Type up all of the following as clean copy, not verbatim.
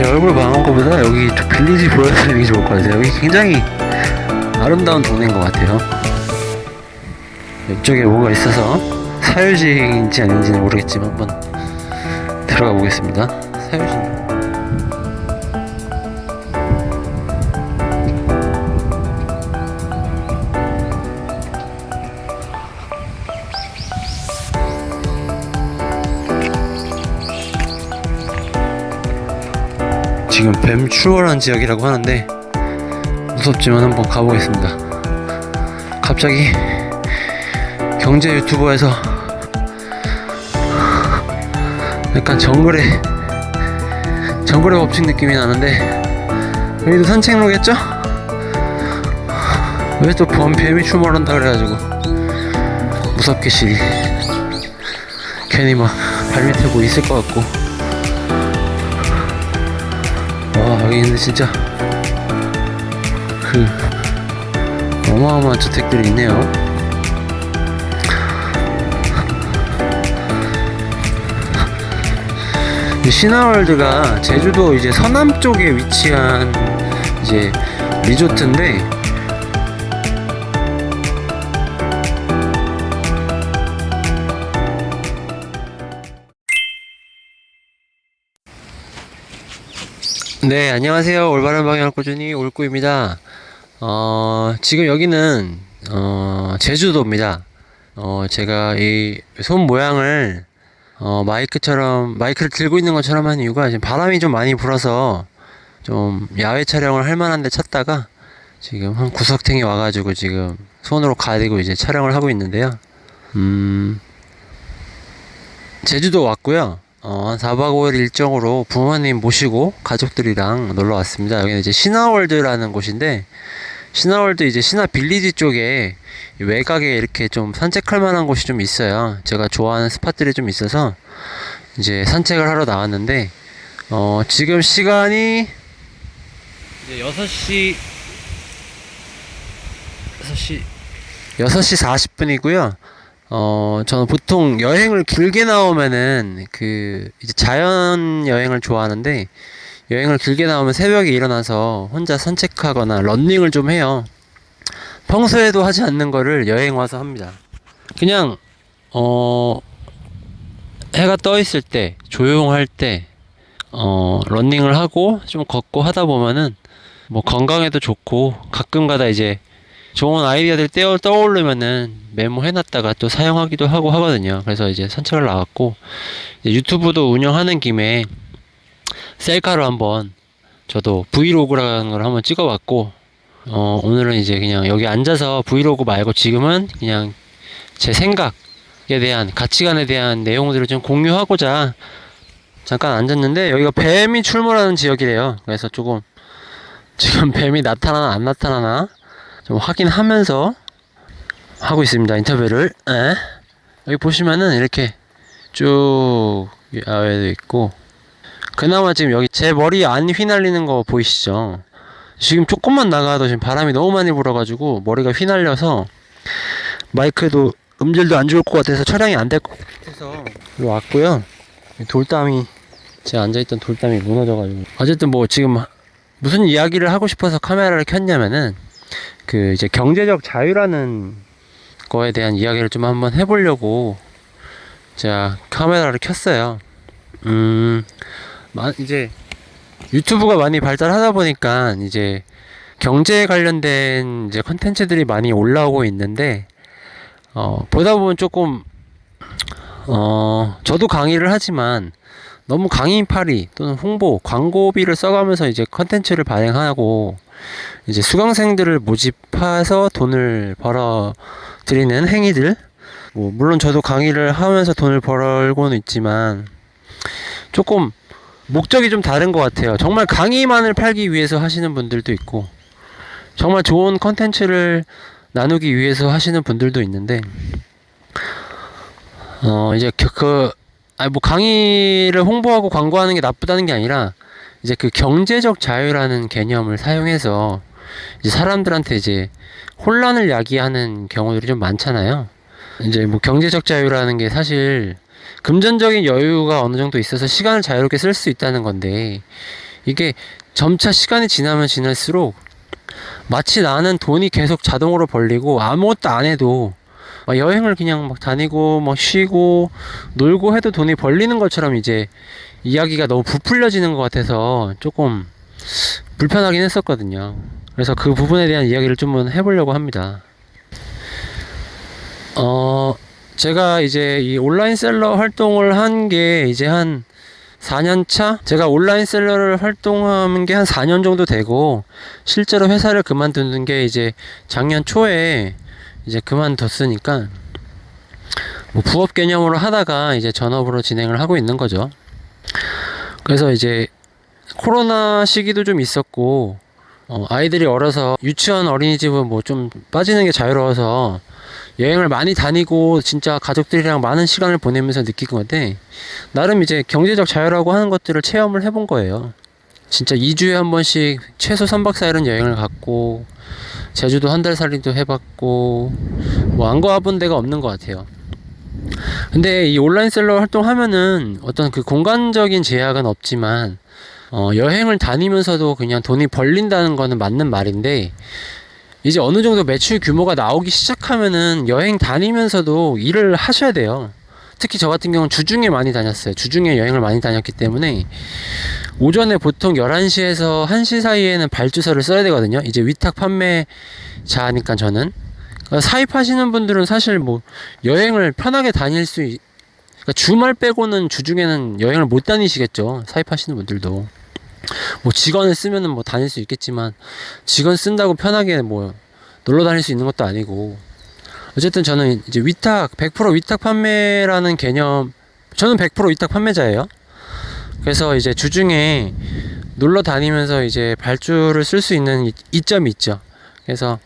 제 얼굴 망한 것보다 여기 빌리지 보여드리는 게 좋을 것 같아요. 여기 굉장히 아름다운 동네인 것 같아요. 이쪽에 뭐가 있어서 사유지인지 아닌지는 모르겠지만 한번 들어가 보겠습니다. 사유지. 지금 뱀 출몰한 지역이라고 하는데 무섭지만 한번 가보겠습니다. 갑자기 경제 유튜버에서 약간 정글의 법칙 느낌이 나는데 여기도 산책로겠죠? 왜 또 뱀이 출몰한다 그래가지고 무섭게 시리 괜히 막 발밑에 뭐 있을 것 같고. 와, 여기는 진짜 어마어마한 저택들이 있네요. 신화월드가 제주도 이제 서남 쪽에 위치한 이제 리조트인데, 네, 안녕하세요. 올바른 방향을 꾸준히 올꾸입니다. 지금 여기는 제주도입니다. 제가 이 손 모양을 마이크를 들고 있는 것처럼 한 이유가 지금 바람이 좀 많이 불어서 좀 야외 촬영을 할 만한 데 찾다가 지금 한 구석탱이 와가지고 지금 손으로 가지고 이제 촬영을 하고 있는데요. 제주도 왔고요. 한 4박 5일 일정으로 부모님 모시고 가족들이랑 놀러 왔습니다. 여기는 이제 신화월드라는 곳인데, 신화월드 이제 신화빌리지 쪽에 외곽에 이렇게 좀 산책할 만한 곳이 좀 있어요. 제가 좋아하는 스팟들이 좀 있어서 이제 산책을 하러 나왔는데, 지금 시간이 이제 6시 40분이고요. 저는 보통 여행을 길게 나오면은 이제 자연 여행을 좋아하는데, 여행을 길게 나오면 새벽에 일어나서 혼자 산책하거나 러닝을 좀 해요. 평소에도 하지 않는 거를 여행 와서 합니다. 그냥 해가 떠 있을 때, 조용할 때 러닝을 하고 좀 걷고 하다 보면은 뭐 건강에도 좋고, 가끔가다 이제 좋은 아이디어들 떠오르면은 메모해놨다가 또 사용하기도 하고 하거든요. 그래서 이제 산책을 나갔고, 이제 유튜브도 운영하는 김에 셀카로 한번 저도 브이로그라는 걸 한번 찍어봤고, 오늘은 이제 그냥 여기 앉아서 브이로그 말고 지금은 그냥 제 생각에 대한, 가치관에 대한 내용들을 좀 공유하고자 잠깐 앉았는데, 여기가 뱀이 출몰하는 지역이래요. 그래서 조금 지금 뱀이 나타나나 안 나타나나 좀 확인하면서 하고 있습니다, 인터뷰를. 여기 보시면은 이렇게 쭉 야외도 있고, 그나마 지금 여기 제 머리 안 휘날리는 거 보이시죠? 지금 조금만 나가도 지금 바람이 너무 많이 불어가지고 머리가 휘날려서 마이크도 음질도 안 좋을 것 같아서 촬영이 안 될 것 같아서 왔고요. 돌담이, 제가 앉아있던 돌담이 무너져가지고, 어쨌든 뭐 지금 무슨 이야기를 하고 싶어서 카메라를 켰냐면은 이제 경제적 자유라는 거에 대한 이야기를 좀 한번 해보려고 제가 카메라를 켰어요. 이제 유튜브가 많이 발달하다 보니까 이제 경제에 관련된 이제 컨텐츠들이 많이 올라오고 있는데, 보다 보면 조금 저도 강의를 하지만 너무 강의팔이 또는 홍보, 광고비를 써가면서 이제 컨텐츠를 발행하고 이제 수강생들을 모집해서 돈을 벌어 드리는 행위들, 뭐 물론 저도 강의를 하면서 돈을 벌고는 있지만 조금 목적이 좀 다른 것 같아요. 정말 강의만을 팔기 위해서 하시는 분들도 있고, 정말 좋은 컨텐츠를 나누기 위해서 하시는 분들도 있는데, 이제 뭐 강의를 홍보하고 광고하는 게 나쁘다는 게 아니라, 이제 경제적 자유라는 개념을 사용해서 이제 사람들한테 이제 혼란을 야기하는 경우들이 좀 많잖아요. 이제 뭐 경제적 자유라는 게 사실 금전적인 여유가 어느 정도 있어서 시간을 자유롭게 쓸 수 있다는 건데, 이게 점차 시간이 지나면 지날수록 마치 나는 돈이 계속 자동으로 벌리고 아무것도 안 해도 막 여행을 그냥 막 다니고 뭐 쉬고 놀고 해도 돈이 벌리는 것처럼 이제 이야기가 너무 부풀려지는 것 같아서 조금 불편하긴 했었거든요. 그래서 그 부분에 대한 이야기를 좀 해보려고 합니다. 제가 이제 이 온라인 셀러 활동을 한 게 이제 한 4년 차? 제가 온라인 셀러를 활동한 게 한 4년 정도 되고, 실제로 회사를 그만두는 게 이제 작년 초에 이제 그만뒀으니까, 뭐 부업 개념으로 하다가 이제 전업으로 진행을 하고 있는 거죠. 그래서 이제 코로나 시기도 좀 있었고, 아이들이 어려서 유치원 어린이집은 뭐 좀 빠지는 게 자유로워서 여행을 많이 다니고 진짜 가족들이랑 많은 시간을 보내면서 느낀 건데, 나름 이제 경제적 자유라고 하는 것들을 체험을 해본 거예요. 진짜 2주에 한 번씩 최소 3박 4일은 여행을 갔고, 제주도 한 달 살이도 해봤고, 뭐 안 가본 데가 없는 것 같아요. 근데 이 온라인 셀러 활동하면은 어떤 그 공간적인 제약은 없지만, 여행을 다니면서도 그냥 돈이 벌린다는 거는 맞는 말인데, 이제 어느 정도 매출 규모가 나오기 시작하면은 여행 다니면서도 일을 하셔야 돼요. 특히 저 같은 경우는 주중에 많이 다녔어요. 주중에 여행을 많이 다녔기 때문에 오전에 보통 11시에서 1시 사이에는 발주서를 써야 되거든요. 이제 위탁 판매자니까 저는. 사입하시는 분들은 사실 뭐 여행을 편하게 다닐 그러니까 주말 빼고는 주중에는 여행을 못 다니시겠죠. 사입하시는 분들도. 뭐 직원을 쓰면은 뭐 다닐 수 있겠지만, 직원 쓴다고 편하게 뭐 놀러 다닐 수 있는 것도 아니고, 어쨌든 저는 이제 100% 위탁 판매라는 개념, 저는 100% 위탁 판매자예요. 그래서 이제 주중에 놀러 다니면서 이제 발주를 쓸 수 있는 이점이 있죠. 그래서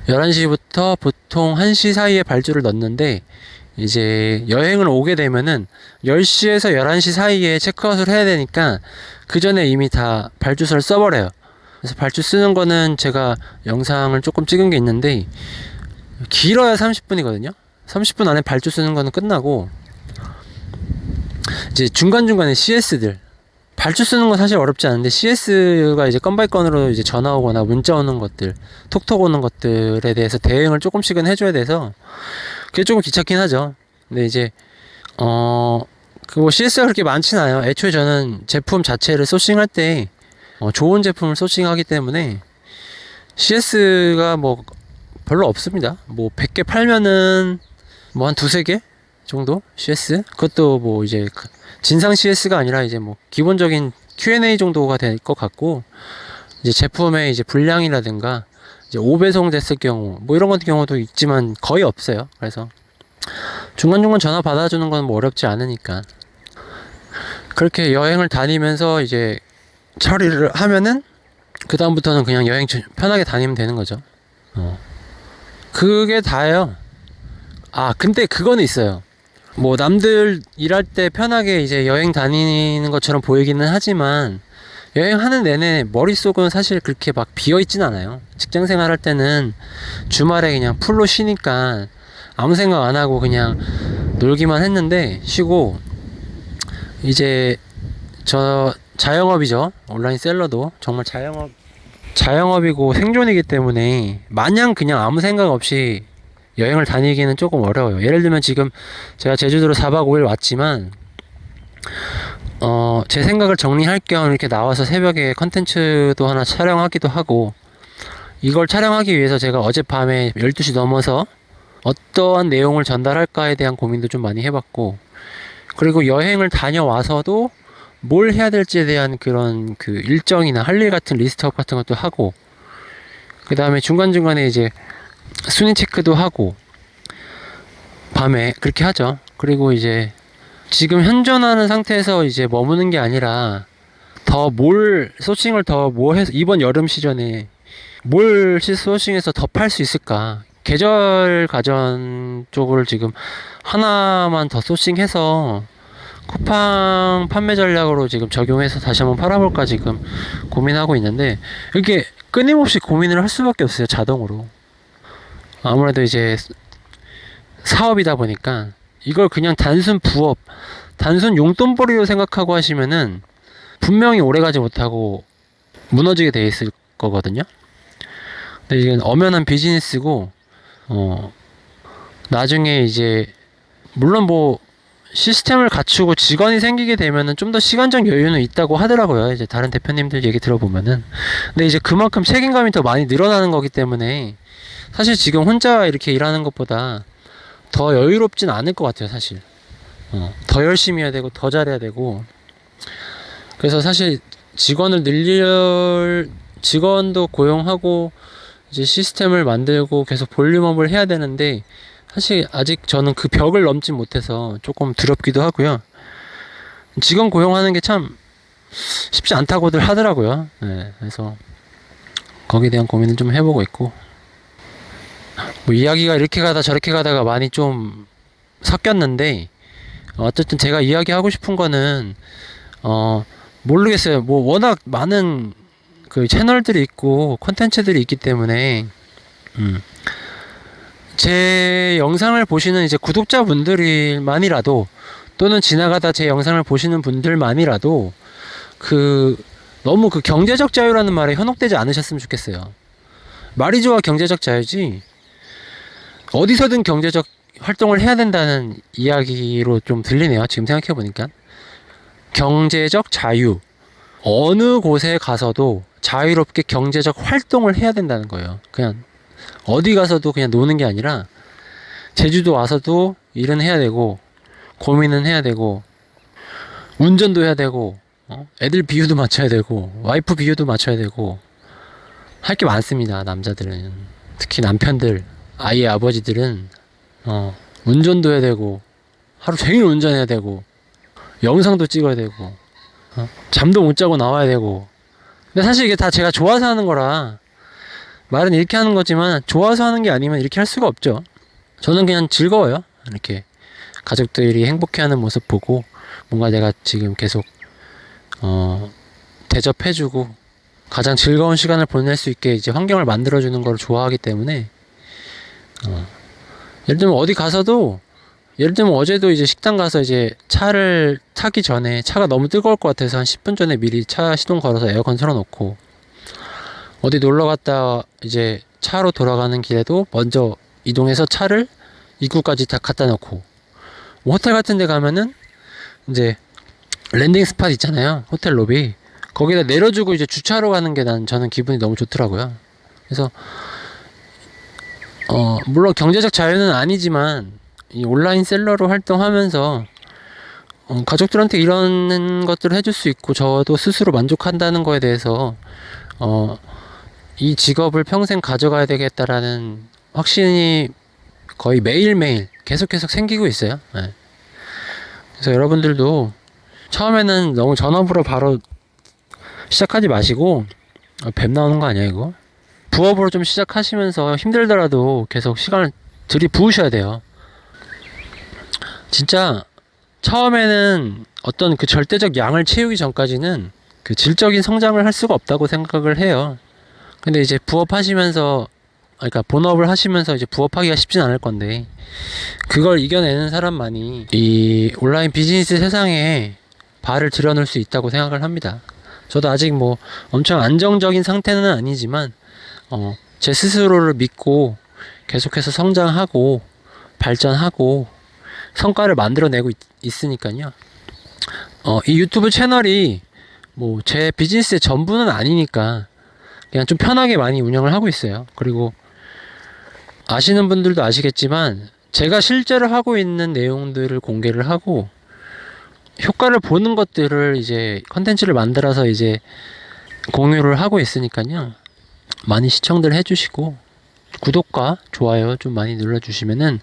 11시부터 보통 1시 사이에 발주를 넣는데, 이제 여행을 오게 되면은 10시에서 11시 사이에 체크아웃을 해야 되니까 그 전에 이미 다 발주서를 써버려요. 그래서 발주 쓰는 거는 제가 영상을 조금 찍은 게 있는데, 길어야 30분이거든요. 30분 안에 발주 쓰는 거는 끝나고, 이제 중간중간에 CS들, 발주 쓰는 건 사실 어렵지 않은데 CS가 이제 건 바이 건으로 이제 전화 오거나 문자 오는 것들, 톡톡 오는 것들에 대해서 대응을 조금씩은 해줘야 돼서 그게 조금 귀찮긴 하죠. 근데 이제 그 CS가 그렇게 많진 않아요. 애초에 저는 제품 자체를 소싱할 때 좋은 제품을 소싱하기 때문에 CS가 뭐 별로 없습니다. 뭐 100개 팔면은 뭐 한 두세 개 정도 CS? 그것도 뭐 이제 진상 CS가 아니라 이제 뭐 기본적인 Q&A 정도가 될 것 같고, 이제 제품의 이제 분량이라든가 이제 5배송 됐을 경우 뭐 이런 같은 경우도 있지만 거의 없어요. 그래서 중간중간 전화 받아주는 건 뭐 어렵지 않으니까 그렇게 여행을 다니면서 이제 처리를 하면은 그 다음부터는 그냥 여행 편하게 다니면 되는 거죠. 그게 다예요. 근데 그거는 있어요. 뭐 남들 일할 때 편하게 이제 여행 다니는 것처럼 보이기는 하지만, 여행하는 내내 머릿속은 사실 그렇게 막 비어있진 않아요. 직장생활 할 때는 주말에 그냥 풀로 쉬니까 아무 생각 안 하고 그냥 놀기만 했는데, 쉬고 이제 저 자영업이죠. 온라인 셀러도 정말 자영업이고 생존이기 때문에 마냥 그냥 아무 생각 없이 여행을 다니기는 조금 어려워요. 예를 들면 지금 제가 제주도로 4박 5일 왔지만 제 생각을 정리할 겸 이렇게 나와서 새벽에 컨텐츠도 하나 촬영하기도 하고, 이걸 촬영하기 위해서 제가 어젯밤에 12시 넘어서 어떠한 내용을 전달할까에 대한 고민도 좀 많이 해봤고, 그리고 여행을 다녀와서도 뭘 해야 될지에 대한 그런 그 일정이나 할 일 같은 리스트업 같은 것도 하고, 그 다음에 중간중간에 이제 순위 체크도 하고, 밤에 그렇게 하죠. 그리고 이제 지금 현존하는 상태에서 이제 머무는 게 아니라 소싱을 더 뭐 해서 이번 여름 시즌에 뭘 소싱해서 더 팔 수 있을까, 계절 가전 쪽을 지금 하나만 더 소싱해서 쿠팡 판매 전략으로 지금 적용해서 다시 한번 팔아볼까 지금 고민하고 있는데, 이게 끊임없이 고민을 할 수밖에 없어요. 자동으로. 아무래도 이제 사업이다 보니까 이걸 그냥 단순 부업, 단순 용돈벌이로 생각하고 하시면은 분명히 오래가지 못하고 무너지게 돼 있을 거거든요. 근데 이건 엄연한 비즈니스고, 나중에 이제 물론 뭐 시스템을 갖추고 직원이 생기게 되면은 좀 더 시간적 여유는 있다고 하더라고요. 이제 다른 대표님들 얘기 들어보면은. 근데 이제 그만큼 책임감이 더 많이 늘어나는 거기 때문에 사실 지금 혼자 이렇게 일하는 것보다 더 여유롭진 않을 것 같아요, 사실. 더 열심히 해야 되고 더 잘해야 되고. 그래서 사실 직원도 고용하고 이제 시스템을 만들고 계속 볼륨업을 해야 되는데, 사실 아직 저는 그 벽을 넘지 못해서 조금 두렵기도 하고요. 직원 고용하는 게 참 쉽지 않다고들 하더라고요. 네, 그래서 거기에 대한 고민을 좀 해보고 있고, 뭐 이야기가 이렇게 가다 저렇게 가다가 많이 좀 섞였는데, 어쨌든 제가 이야기하고 싶은 거는 모르겠어요. 뭐 워낙 많은 그 채널들이 있고 콘텐츠들이 있기 때문에 제 영상을 보시는 이제 구독자분들만이라도, 또는 지나가다 제 영상을 보시는 분들만이라도 너무 그 경제적 자유라는 말에 현혹되지 않으셨으면 좋겠어요. 말이 좋아 경제적 자유지, 어디서든 경제적 활동을 해야 된다는 이야기로 좀 들리네요. 지금 생각해 보니까 경제적 자유, 어느 곳에 가서도 자유롭게 경제적 활동을 해야 된다는 거예요. 그냥 어디 가서도 그냥 노는 게 아니라 제주도 와서도 일은 해야 되고, 고민은 해야 되고, 운전도 해야 되고, 애들 비유도 맞춰야 되고, 와이프 비유도 맞춰야 되고, 할 게 많습니다. 남자들은, 특히 남편들, 아이의 아버지들은 운전도 해야 되고, 하루 종일 운전해야 되고, 영상도 찍어야 되고, 잠도 못 자고 나와야 되고. 근데 사실 이게 다 제가 좋아서 하는 거라, 말은 이렇게 하는 거지만 좋아서 하는 게 아니면 이렇게 할 수가 없죠. 저는 그냥 즐거워요. 이렇게 가족들이 행복해하는 모습 보고, 뭔가 내가 지금 계속 대접해주고 가장 즐거운 시간을 보낼 수 있게 이제 환경을 만들어주는 걸 좋아하기 때문에, 예를 들면 어디 가서도, 예를 들면 어제도 이제 식당 가서 이제 차를 타기 전에 차가 너무 뜨거울 것 같아서 한 10분 전에 미리 차 시동 걸어서 에어컨 틀어놓고, 어디 놀러 갔다 이제 차로 돌아가는 길에도 먼저 이동해서 차를 입구까지 다 갖다 놓고, 뭐 호텔 같은 데 가면은 이제 랜딩 스팟 있잖아요. 호텔 로비. 거기다 내려주고 이제 주차로 가는 게 저는 기분이 너무 좋더라고요. 그래서 물론 경제적 자유는 아니지만 이 온라인 셀러로 활동하면서 가족들한테 이런 것들을 해줄 수 있고, 저도 스스로 만족한다는 거에 대해서 이 직업을 평생 가져가야 되겠다라는 확신이 거의 매일매일 계속 생기고 있어요. 네. 그래서 여러분들도 처음에는 너무 전업으로 바로 시작하지 마시고, 뱀 나오는 거 아니야 이거? 부업으로 좀 시작하시면서 힘들더라도 계속 시간을 들이부으셔야 돼요. 진짜 처음에는 어떤 그 절대적 양을 채우기 전까지는 그 질적인 성장을 할 수가 없다고 생각을 해요. 근데 이제 부업하시면서, 그러니까 본업을 하시면서 이제 부업하기가 쉽진 않을 건데, 그걸 이겨내는 사람만이 이 온라인 비즈니스 세상에 발을 들여놓을 수 있다고 생각을 합니다. 저도 아직 뭐 엄청 안정적인 상태는 아니지만 제 스스로를 믿고 계속해서 성장하고 발전하고 성과를 만들어내고 있으니까요. 이 유튜브 채널이 뭐 제 비즈니스의 전부는 아니니까 그냥 좀 편하게 많이 운영을 하고 있어요. 그리고 아시는 분들도 아시겠지만 제가 실제로 하고 있는 내용들을 공개를 하고, 효과를 보는 것들을 이제 컨텐츠를 만들어서 이제 공유를 하고 있으니까요. 많이 시청들 해주시고 구독과 좋아요 좀 많이 눌러주시면은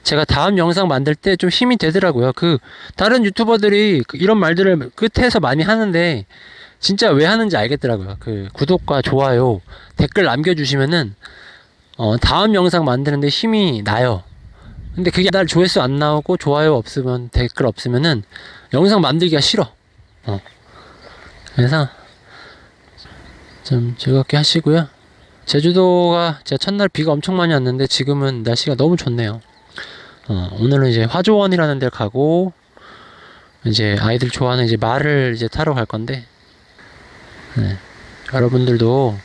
제가 다음 영상 만들 때 좀 힘이 되더라고요. 그 다른 유튜버들이 이런 말들을 끝에서 많이 하는데 진짜 왜 하는지 알겠더라고요. 그 구독과 좋아요, 댓글 남겨주시면은 다음 영상 만드는데 힘이 나요. 근데 그게 날 조회수 안 나오고 좋아요 없으면, 댓글 없으면은 영상 만들기가 싫어. 그래서 좀 즐겁게 하시고요. 제주도가 제가 첫날 비가 엄청 많이 왔는데 지금은 날씨가 너무 좋네요. 오늘은 이제 화조원이라는 데를 가고, 이제 아이들 좋아하는 이제 말을 이제 타러 갈 건데, 네. 여러분들도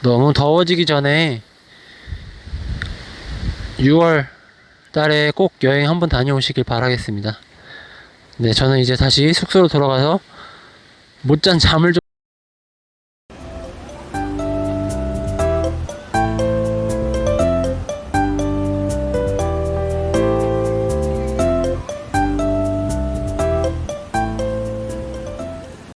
너무 더워지기 전에 6월 달에 꼭 여행 한번 다녀오시길 바라겠습니다. 네, 저는 이제 다시 숙소로 돌아가서 못잔 잠을 좀